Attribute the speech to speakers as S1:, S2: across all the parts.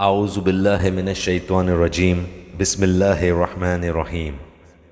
S1: اعوذ باللہ من الشیطان الرجیم بسم اللہ الرحمن الرحیم۔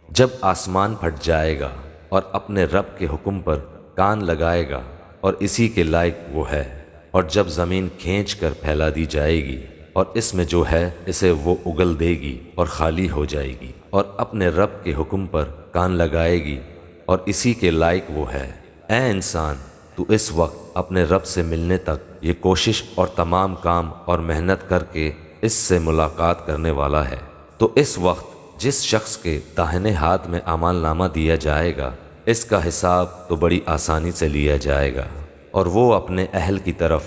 S1: جب آسمان پھٹ جائے گا اور اپنے رب کے حکم پر کان لگائے گا اور اسی کے لائق وہ ہے، اور جب زمین کھینچ کر پھیلا دی جائے گی اور اس میں جو ہے اسے وہ اگل دے گی اور خالی ہو جائے گی، اور اپنے رب کے حکم پر کان لگائے گی اور اسی کے لائق وہ ہے۔ اے انسان، تو اس وقت اپنے رب سے ملنے تک یہ کوشش اور تمام کام اور محنت کر کے اس سے ملاقات کرنے والا ہے۔ تو اس وقت جس شخص کے داہنے ہاتھ میں اعمال نامہ دیا جائے گا، اس کا حساب تو بڑی آسانی سے لیا جائے گا اور وہ اپنے اہل کی طرف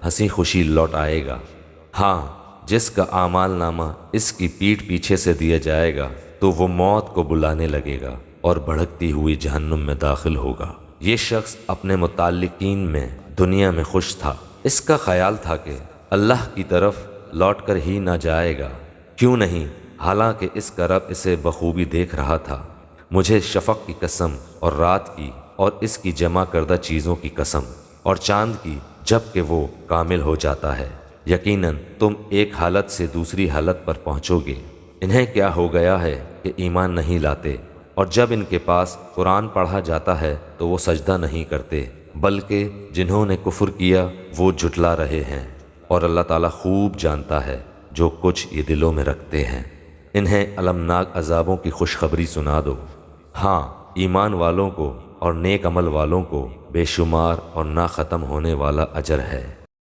S1: ہنسی خوشی لوٹ آئے گا۔ ہاں، جس کا اعمال نامہ اس کی پیٹھ پیچھے سے دیا جائے گا تو وہ موت کو بلانے لگے گا اور بھڑکتی ہوئی جہنم میں داخل ہوگا۔ یہ شخص اپنے متعلقین میں دنیا میں خوش تھا، اس کا خیال تھا کہ اللہ کی طرف لوٹ کر ہی نہ جائے گا، کیوں نہیں، حالانکہ اس کا رب اسے بخوبی دیکھ رہا تھا۔ مجھے شفق کی قسم اور رات کی اور اس کی جمع کردہ چیزوں کی قسم اور چاند کی جب کہ وہ کامل ہو جاتا ہے، یقیناً تم ایک حالت سے دوسری حالت پر پہنچو گے۔ انہیں کیا ہو گیا ہے کہ ایمان نہیں لاتے، اور جب ان کے پاس قرآن پڑھا جاتا ہے تو وہ سجدہ نہیں کرتے، بلکہ جنہوں نے کفر کیا وہ جھٹلا رہے ہیں، اور اللہ تعالیٰ خوب جانتا ہے جو کچھ یہ دلوں میں رکھتے ہیں۔ انہیں المناک عذابوں کی خوشخبری سنا دو۔ ہاں، ایمان والوں کو اور نیک عمل والوں کو بے شمار اور نہ ختم ہونے والا اجر ہے۔